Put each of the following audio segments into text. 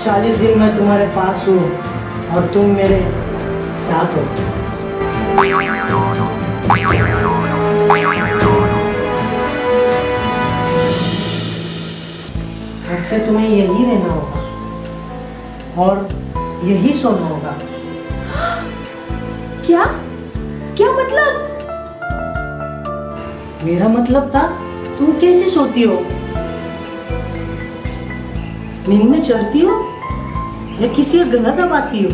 40 दिन मैं तुम्हारे पास हूँ और तुम मेरे साथ हो। आज से तुम्हें यही रहना होगा और यही सोना होगा। क्या क्या मतलब? मेरा मतलब था तुम कैसे सोती हो? नींद में चढ़ती हो या किसी का गला दबाती हो?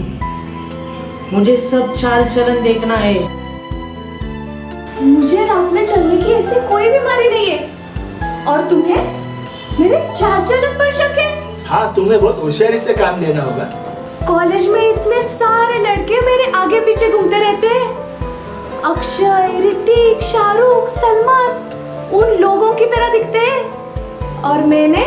मुझे सब चाल चलन देखना है। मुझे रात में चलने की ऐसी कोई बीमारी नहीं है और तुम्हें मेरे चाल चलन पर शक है? हाँ, तुम्हें बहुत होशियारी से काम लेना होगा। कॉलेज में इतने सारे लड़के मेरे आगे पीछे घूमते रहते हैं। अक्षय, ऋतिक, शाहरुख, सलमान उन लोगों की तरह दिखते हैं और मैंने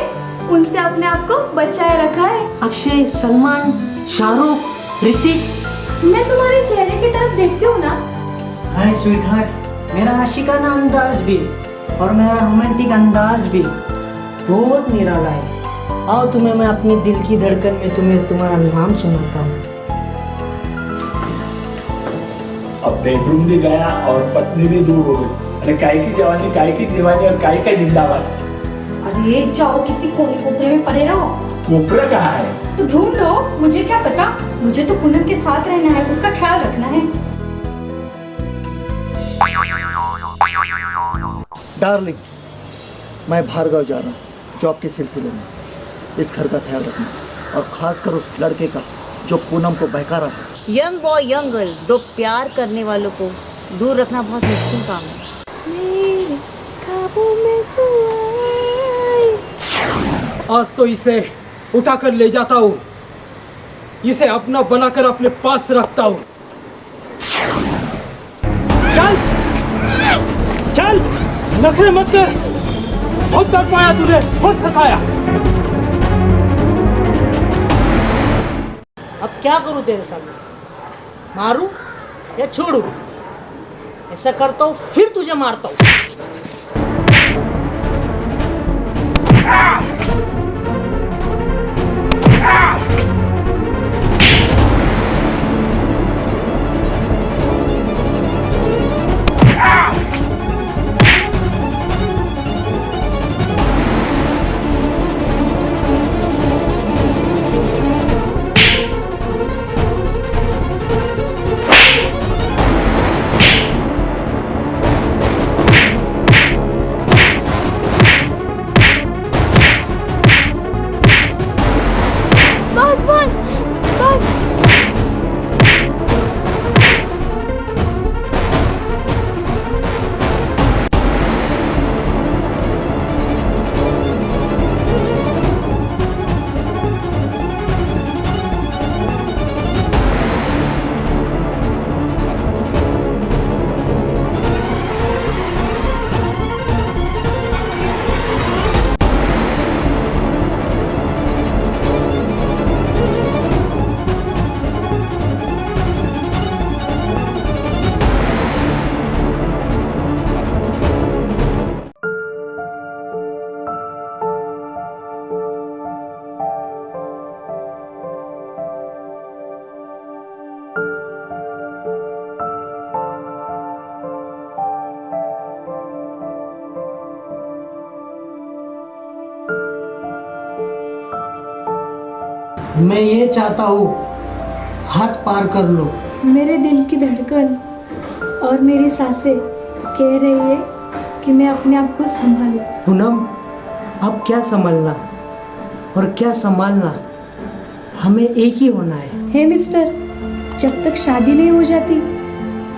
उनसे अपने आप को बचाए रखा है। अक्षय, सलमान, शाहरुख, ऋतिक, मैं तुम्हारे चेहरे की तरफ देखती हूँ ना। हाय स्वीटहार्ट, मेरा आशिकाना अंदाज भी और मेरा रोमांटिक अंदाज भी बहुत निराला है। आओ तुम्हें मैं अपनी दिल की धड़कन में तुम्हें तुम्हारा नाम सुनाता हूँ। अब बेडरूम भी गया और पत्नी भी दूर हो गई। अरे काय की जवानी, काय की दीवानी और काय का जिंदाबाद। अरे जाओ किसी कोने कोपरे में पड़े रहो। कोपरा कहाँ है? तो ढूंढ लो, मुझे क्या पता। मुझे तो पूनम के साथ रहना है, उसका ख्याल रखना है। डार्लिंग, मैं भार्गव जा रहा हूँ जॉब के सिलसिले में। इस घर का ख्याल रखना और खासकर उस लड़के का जो पूनम को बहका रहा है। यंग बॉय यंग गर्ल, दो प्यार करने वालों को दूर रखना बहुत मुश्किल काम है। मेरे ख्वाबों में तू आए। आज तो इसे उठाकर ले जाता हूँ, इसे अपना बनाकर अपने पास रखता हूँ। चल चल, नखरे मत कर। बहुत तड़पाया तूने, बहुत सताया। अब क्या करूं तेरे सामने? मारूं या छोड़ूं? ऐसा करता हूं फिर तुझे मारता हूं। बस बस बस। मैं ये चाहता हूँ हाथ पार कर लो। मेरे दिल की धड़कन और मेरी सांसें कह रही है कि मैं अपने आप को संभालूं। पूनम, अब क्या संभलना और क्या संभालना, हमें एक ही होना है। हे मिस्टर, जब तक शादी नहीं हो जाती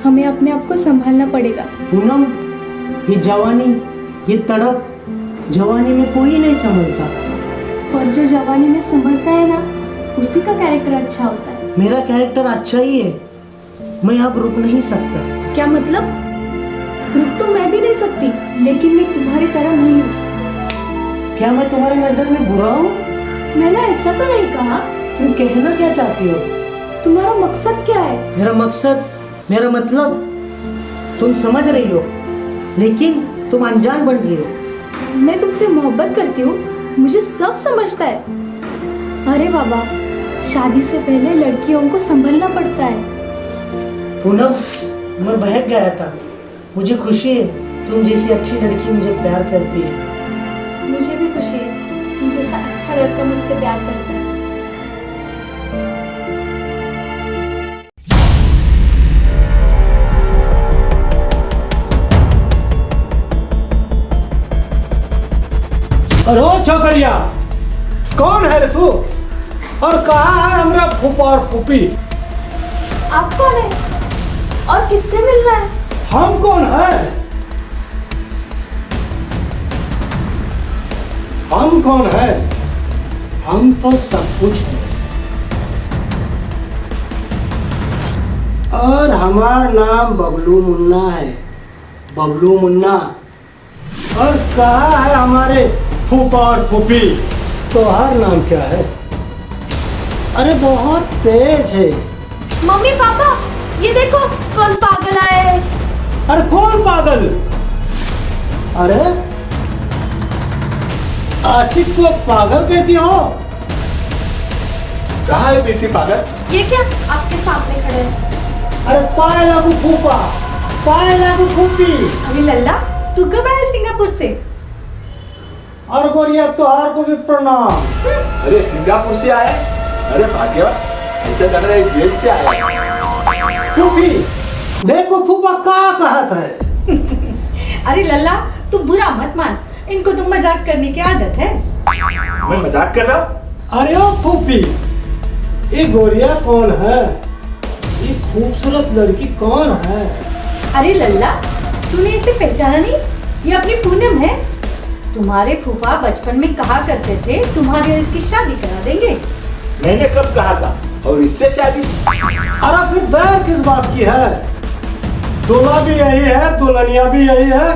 हमें अपने आप को संभालना पड़ेगा। पूनम, ये जवानी, ये तड़प, जवानी में कोई नहीं संभलता। और जो जवानी में संभलता है ना, उसी का कैरेक्टर अच्छा होता है। मेरा कैरेक्टर अच्छा ही है, मैं अब रुक नहीं सकता। क्या मतलब? रुक तो मैं भी नहीं सकती, लेकिन मैं तुम्हारी तरह नहीं हूँ। क्या मैं तुम्हारी नजर में बुरा हूँ? मैंने ऐसा तो नहीं कहा। तुम कहना क्या चाहती हो? तुम्हारा मकसद क्या है? मेरा मकसद, मेरा मतलब तुम समझ रही हो, लेकिन तुम अनजान बन रही हो। मैं तुमसे मोहब्बत करती हूँ, मुझे सब समझता है, अरे बाबा, शादी से पहले लड़कियों को संभलना पड़ता है। पूनम, मैं बहक गया था। मुझे खुशी है तुम जैसी अच्छी लड़की मुझे प्यार करती है। मुझे भी खुशी है तुम जैसा अच्छा लड़का मुझसे प्यार करता है। अरे ओ छोकरिया, कौन है रे तू? और कहाँ है हमरा फूफा और फूफी? आप कौन है और किससे मिलना है? हम कौन है? हम कौन है? हम तो सब कुछ है। और हमार नाम बबलू मुन्ना है, बबलू मुन्ना। और कहाँ है हमारे फूफा और फूफी? तोहार नाम क्या है? अरे बहुत तेज है। मम्मी पापा, ये देखो कौन पागल आया है। अरे कौन पागल? अरे आशिक को पागल कहती हो? कहाँ है बेटी पागल? ये क्या आपके सामने खड़े हैं? अरे पाए लागू फूफा, पाए लागू फूफी। अरे लल्ला, तू कब आया सिंगापुर से? और गोरिया तोहार को भी प्रणाम। अरे सिंगापुर से आया? अरे भाग्यवान, ऐसा लग रहा है जेल से आया। फूफी देखो फूफा क्या कहत है। अरे लल्ला, तू बुरा मत मान, इनको तो मजाक करने की आदत है। मैं मजाक कर रहा हूँ? अरे ओ फूफी, ये गोरिया कौन है? ये खूबसूरत लड़की कौन है? अरे लल्ला, तूने इसे पहचाना नहीं? ये अपनी पूनम है। तुम्हारे फूफा बचपन में कहा करते थे तुम्हारी और इसकी शादी करा देंगे। मैंने कब कहा था? और इससे शादी? अरे फिर देर किस बात की है? दूल्हा भी यही है, दुल्हनिया भी यही है,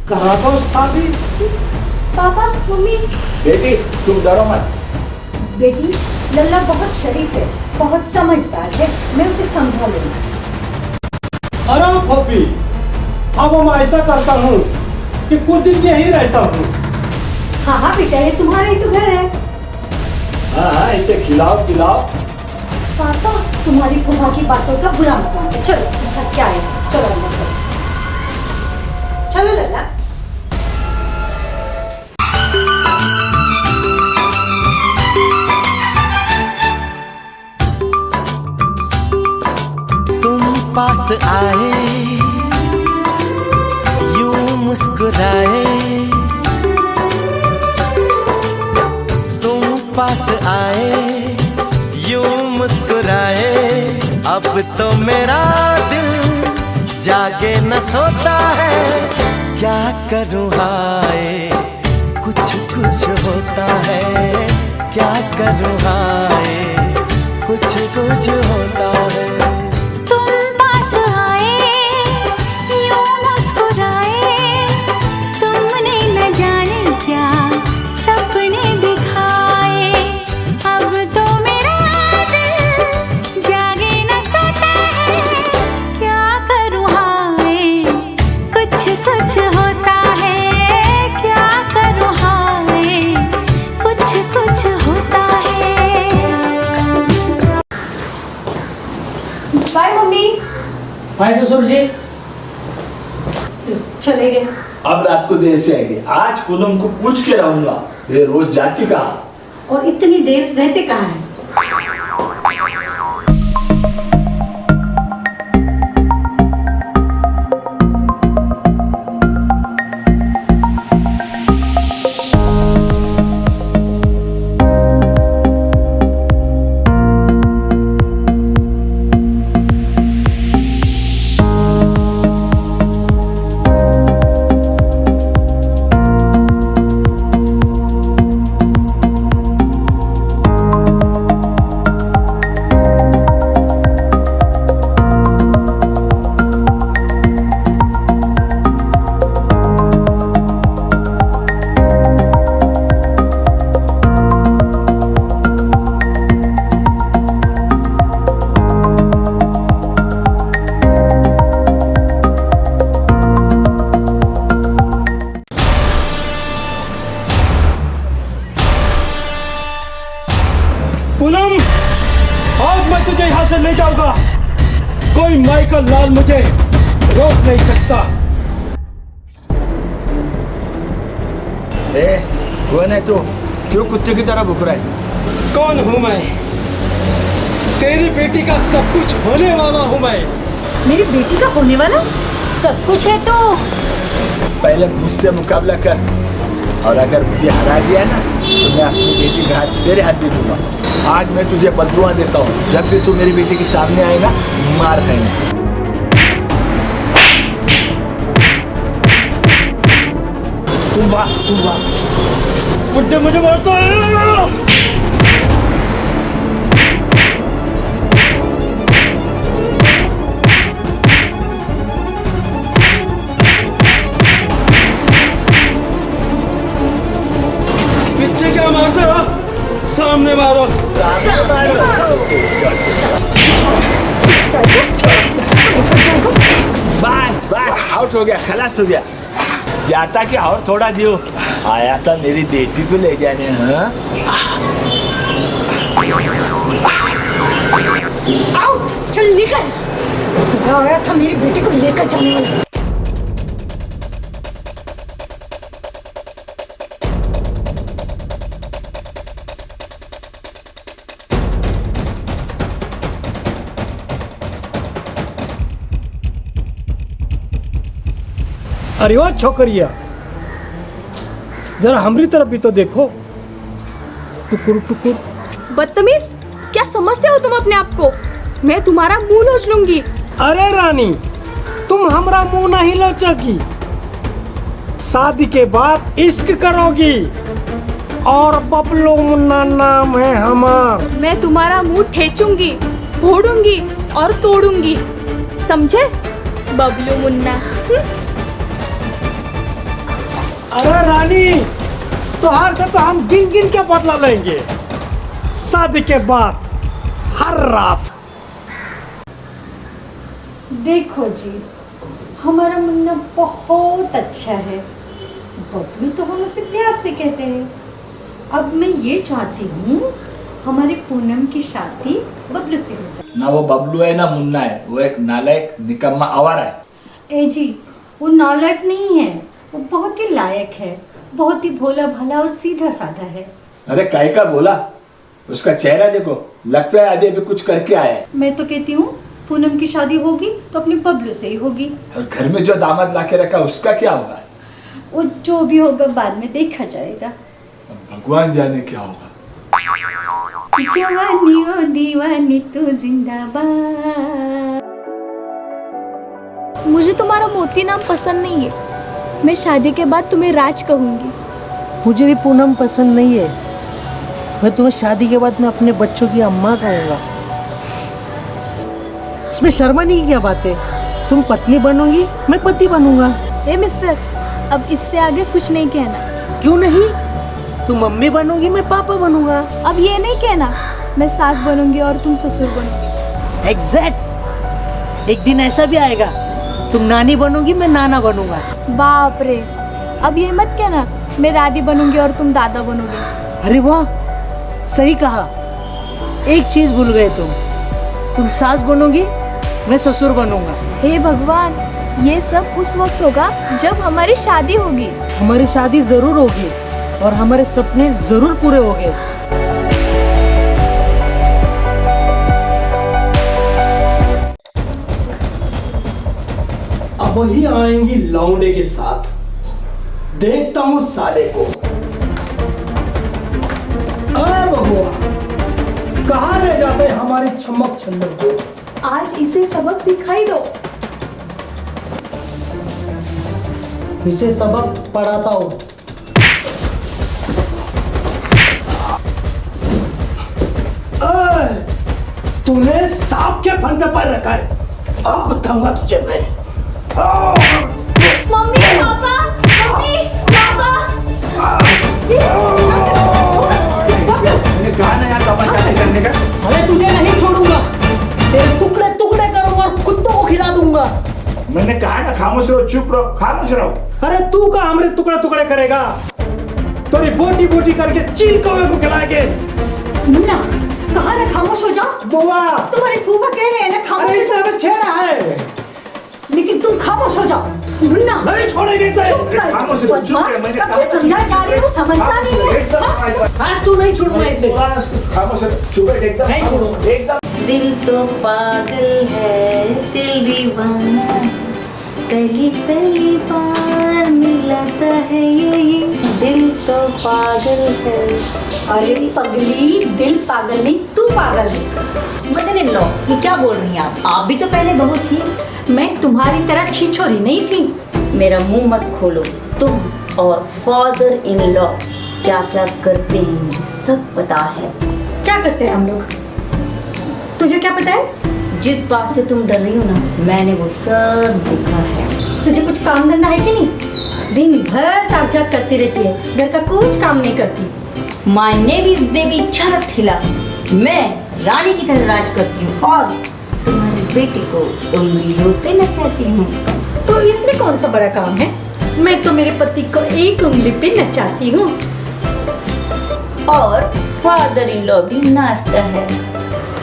करा दो शादी। पापा, मम्मी, बेटी तुम डरो मत। बेटी, लल्ला बहुत शरीफ है, बहुत समझदार है, मैं उसे समझा लूंगी। अरे फूफी, अब मैं ऐसा करता हूँ कि कुछ दिन यही रहता हूँ। हाँ हाँ बेटा, ये तुम्हारा ही तो घर है। हाँ हाँ, इसे खिलाओ पिलाओ। पापा, तुम्हारी फूफा की बातों का बुरा मत मानो। चलो थक क्या है, चलो अंदर चलो। चलो लल्ला। तुम पास आए, यूं मुस्कुराए, तुम पास आए, यूं मुस्कुराए। अब तो मेरा दिल जागे न सोता है, क्या करूँ हाय, कुछ कुछ होता है, क्या करूँ हाय, कुछ कुछ होता है। Bye mummy. भाई ससुर जी, चले गए। अब रात को देर से आएंगे। आज पूनम को पूछ के रहूंगा, ये रोज जाती कहाँ? और इतनी देर रहते कहाँ हैं? जाऊंगा। कोई माइकल लाल मुझे रोक नहीं सकता। कौन है तू? क्यों कुत्ते की तरह भुक रहा है? कौन हूं मैं? तेरी बेटी का सब कुछ होने वाला हूं मैं। मेरी बेटी का होने वाला सब कुछ है तो पहले मुझसे मुकाबला कर, और अगर मुझे हरा दिया ना तो मैं अपनी बेटी का हाथ तेरे हाथ दे दूंगा। आज मैं तुझे बदलुआ देता हूँ, जब भी तू मेरी बेटी के सामने आएगा मार खाएगा। तू वाह बुड्ढे मुझे मारता है। पीछे क्या मारते हो? सामने मारो। बस आउट हो गया, खलास हो गया। जाता कि और थोड़ा दियो, आया था मेरी बेटी को ले जाने। हाँ आउट, चल निकल। तू आया था मेरी बेटी को लेकर जाने वाला। अरे ओ छोकरिया, जरा हमारी तरफ भी तो देखो। टुकुर टुकुर। बदतमीज, क्या समझते हो तुम अपने आप को? मैं तुम्हारा मुंह नोच लूंगी। अरे रानी, तुम हमारा मुंह नहीं लोचोगी। शादी के बाद इश्क करोगी, और बबलू मुन्ना नाम है हमार। मैं तुम्हारा मुंह ठेचूंगी, फोड़ूंगी और तोड़ूंगी, समझे? बबलू मुन्ना। अरे रानी, तुहार से तो हम गिन गिन के बदला लेंगे शादी के बाद हर रात। देखो जी, हमारा मुन्ना बहुत अच्छा है। बबलू तो हम उसे प्यार से कहते हैं। अब मैं ये चाहती हूँ हमारी पूनम की शादी बबलू से हो जाए। ना वो बबलू है ना मुन्ना है, वो एक नालायक निकम्मा आवारा है। ए जी, वो नालायक नहीं है, वो बहुत ही लायक है, बहुत ही भोला भाला और सीधा साधा है। अरे काहे का बोला? उसका चेहरा देखो, लगता है अभी अभी कुछ करके आया है। मैं तो कहती हूँ पूनम की शादी होगी तो अपने बबलू से ही होगी। और घर में जो दामाद लाके रखा उसका क्या होगा? वो जो भी होगा बाद में देखा जाएगा। अब भगवान जाने क्या होगा। जवानी ओ दीवानी तू जिंदाबाद। मुझे तुम्हारा मोती नाम पसंद नहीं है। मैं शादी के बाद तुम्हें राज कहूंगी। मुझे भी पूनम पसंद नहीं है। मैं तुम्हें शादी के बाद मैं अपने बच्चों की अम्मा कहूँगा। इसमें शर्माने की क्या बात है? तुम पत्नी बनोगी, मैं पति बनूंगा। ए मिस्टर, अब इससे आगे कुछ नहीं कहना। क्यों नहीं? तुम मम्मी बनोगी, मैं पापा बनूंगा। अब ये नहीं कहना मैं सास बनूंगी और तुम ससुर बनोगी। एग्जैक्ट। एक दिन ऐसा भी आएगा, तुम नानी बनोगी, मैं नाना बनूंगा। बाप रे, अब ये मत कहना मैं दादी बनूंगी और तुम दादा बनोगे। अरे वाह, सही कहा। एक चीज भूल गए तुम सास बनोगी, मैं ससुर बनूंगा। हे भगवान, ये सब उस वक्त होगा जब हमारी शादी होगी। हमारी शादी जरूर होगी और हमारे सपने जरूर पूरे होंगे। अब ही आएंगी लौंडे के साथ, देखता हूँ साले को। अरे बबुआ, कहाँ ले जाते हमारी चमक छंदन को? आज इसे सबक सिखाई दो। इसे सबक पढ़ाता हूँ। तूने सांप के फन पे पैर रखा है, अब बताऊंगा तुझे मैं। मम्मी, पापा, मम्मी, पापा। मैंने कहा ना यार तमाशा नहीं करने का। अरे तुझे नहीं छोड़ूंगा, तेरे टुकड़े टुकड़े करूंगा और कुत्तों को खिला दूंगा। मैंने कहा ना खामोश रहो, चुप रहो, खामोश रहो। अरे तू का हमरे टुकड़े टुकड़े करेगा? तेरी बोटी बोटी करके चील कौवे को खिलाएंगे। मुन्ना, कहा ना खामोश हो जाओ। बुआ तुम्हारे फूफा कह रहे हैं ना खामोश अरे हो जाओ। इतना छेड़ा है। लेकिन तुम खामोश हो जाओ। मुन्ना नहीं छोड़ेंगे इसे। चुप कर। खामोश हो जाओ, चुप कर, मैंने कब से समझा जा रही हूँ, समझता नहीं है। एकदम आज तू नहीं छोड़ूंगा इसे। खामोश हो, चुप है, एकदम नहीं छोड़ो। एकदम। दिल तो पागल है, दिल दीवाना, पहली पहली बार मिलाता है यही, दिल तो पागल है। अरे पगली, दिल पागल नहीं, तू पागल है। मदर इन लॉ, ये क्या बोल रही हैं आप भी तो पहले बहू थी। मैं तुम्हारी तरह छिछोरी नहीं थी। मेरा मुंह मत खोलो। तुम और फादर इन लॉ क्या क्या करते हैं मुझे सब पता है। क्या करते हैं हम लोग, तुझे क्या पता है? जिस बात से तुम डर रही हो ना, मैंने वो सब देखा है। तुझे कुछ काम धंधा है कि नहीं? दिन भर ताक-झाक करती रहती है, घर का कुछ काम नहीं करती। माय नेम इज बेबी छठिला। मैं रानी की तरह राज करती हूँ और तुम्हारे बेटे को उंगलियों पे नचाती हूँ। तो इसमें कौन सा बड़ा काम है? मैं तो मेरे पति को एक उंगली पे नचाती हूँ। और फादर इन लॉ भी नाचता है।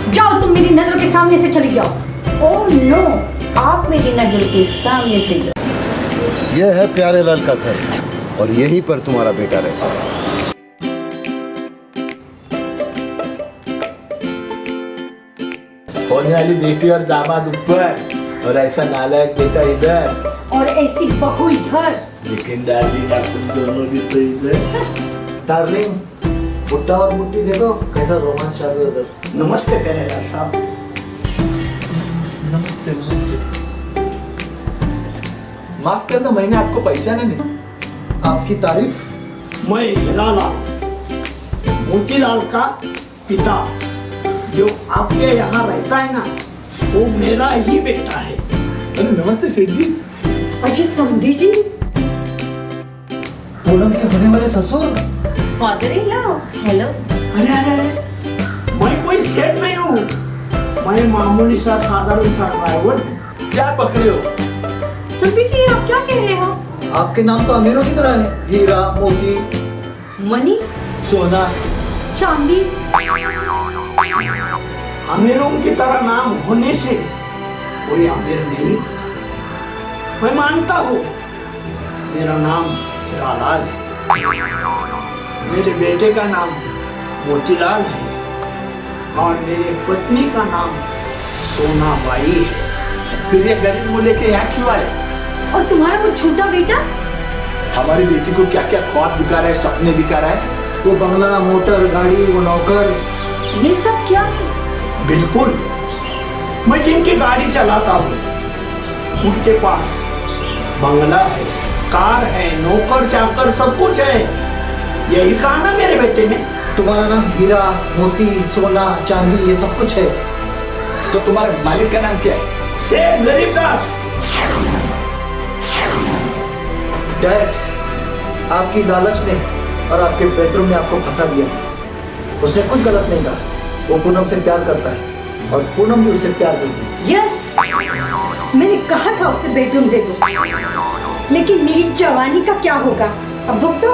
जाओ, तुम मेरी नजरों के सामने से चली जाओ। ओह नो, आप मेरी नजर के सामने से जाओ। यह है प्यारे लाल का घर और यहीं पर तुम्हारा बेटा रहता है। होने वाली बेटी और दामाद ऊपर और ऐसा नालायक बेटा इधर, और ऐसी बहू इधर। लेकिन डार्लिंग आप तुम दोनों भी तो इधर। डार्लिंग, बुट्टा और बुट्टी देखो कैसा रोमांस चालू है उधर। नमस्ते प्यारेलाल साहब। नमस्ते नमस्ते। माफ करना, मैंने आपको पहचाना नहीं। आपकी तारीफ। मैं हीरालाल, मोतीलाल का पिता, जो आपके यहाँ रहता है ना, वो मेरा ही बेटा है। अरे नमस्ते सेठ जी। अजय समधी जी, पूनम के होने वाले ससुर। Father in law, hello. अरे अरे अरे, मैं कोई सेठ नहीं हूँ, मैं मामूली सा साधारण सा ड्राइवर हूँ। क्या पकड़े हो? समधी जी आप क्या कह रहे हो? आपके नाम तो अमीरों की तरह है, हीरा मोती। मनी, सोना, चांदी। अमीरों की तरह नाम होने से कोई अमीर नहीं होता। मैं मानता हूँ मेरा नाम हीरालाल है, मेरे बेटे का नाम मोतीलाल है और मेरी पत्नी का नाम सोनाबाई है। फिर ये गरीब को लेके यहाँ क्यों आए? और तुम्हारा वो छोटा बेटा? हमारी बेटी को क्या क्या ख्वाब दिखा रहा है, सपने दिखा रहा है। वो बंगला, मोटर, गाड़ी, वो नौकर। ये सब क्या है? बिल्कुल, मैं जिनकी गाड़ी चलाता हूँ उनके पास बंगला है, कार है, नौकर चाकर सब कुछ है। यही कहा ना मेरे बेटे ने। तुम्हारा नाम हीरा मोती सोना चांदी ये सब कुछ है। तो तुम्हारे मालिक का नाम क्या है? सेठ गरीबदास। डैड, आपकी लालच ने और आपके बेडरूम में आपको फंसा दिया। उसने कुछ गलत नहीं कहा। वो पूनम से प्यार करता है और पूनम भी उससे प्यार करती है। यस, मैंने कहा था उसे बेडरूम दे दो, लेकिन मेरी जवानी का क्या होगा? अब भुगतो।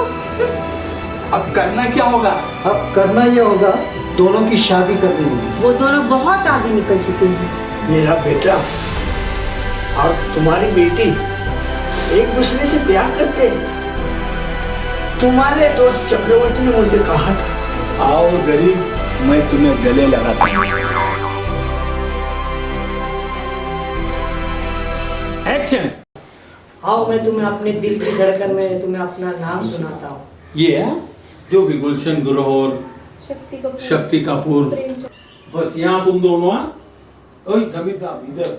अब करना क्या होगा? अब करना यह होगा, दोनों की शादी करनी होगी। वो दोनों बहुत आगे निकल चुके हैं। मेरा बेटा और तुम्हारी बेटी एक दूसरे से प्यार करते हैं। तुम्हारे दोस्त चक्रवर्ती ने मुझे कहा था, आओ गरीब, मैं तुम्हें गले लगाता हूँ। एक्शन। आओ मैं तुम्हें अपने दिल की धड़कन में तुम्हें अपना नाम सुनाता हूँ। ये है जो भी गुलशन ग्रोवर, शक्ति कपूर, बस यहाँ तुम दोनों। ओए समीर साहब इधर,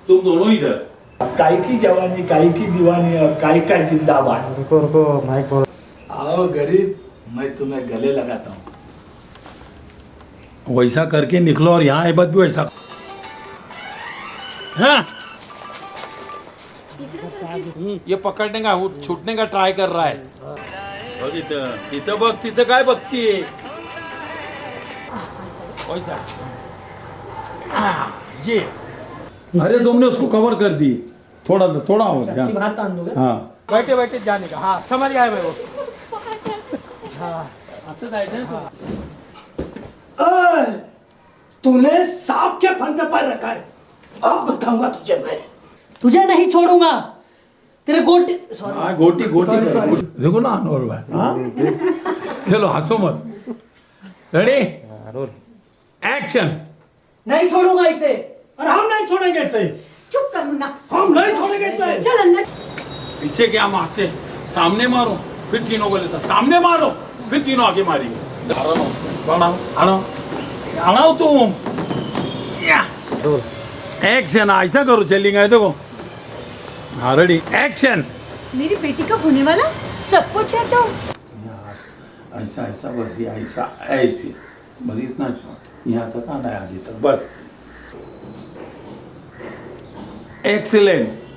तुम दोनों इधर। काई की जवानी, काई की दीवानी और काई का जिंदाबाद। रुको माइक बोलो। आओ गरीब, मैं तुम्हें गले लगाता हूँ। वैसा करके निकलो और यहाँ आए भी वैसा। हाँ। ये पकडने का छूटने का ट्राय कर रहा है। बघ इथं, इथं बघ, तिथं काय बघतीये? वैसा। ये। अरे तुमने उसको कवर कर दी। थोड़ा हो गया। बात तान दूंगा। हाँ। बैठे बैठे जाने का। हाँ समझ गया मैं वो। असं जायचं ना तू? तूने सांप के फन पे पैर रखा है, अब बताऊंगा तुझे मैं। तुझे नहीं छोड़ूंगा, तेरे गोटी हाँ गोटी गोटी देखो ना अनवर भाई, हाँ चलो हंसो मत। Ready action. नहीं छोड़ूंगा इसे। और हम नहीं छोड़ेंगे इसे, चुप कर मुन्ना, हम नहीं छोड़ेंगे इसे। चल अंदर। पीछे क्या मारते, सामने मारो फिर तीनों को लेता, सामने मारो फिर तीनों आगे मारेंगे। हड़ाओ तुम। एक्शन, ऐसा करो चलेंगे देखो। हाँ रेडी एक्शन। मेरी बेटी का होने वाला सब कुछ है तो ऐसा ऐसा बस, ये ऐसा ऐसे बस, इतना शॉट यहाँ तक आना है, आगे तक बस। एक्सीलेंट।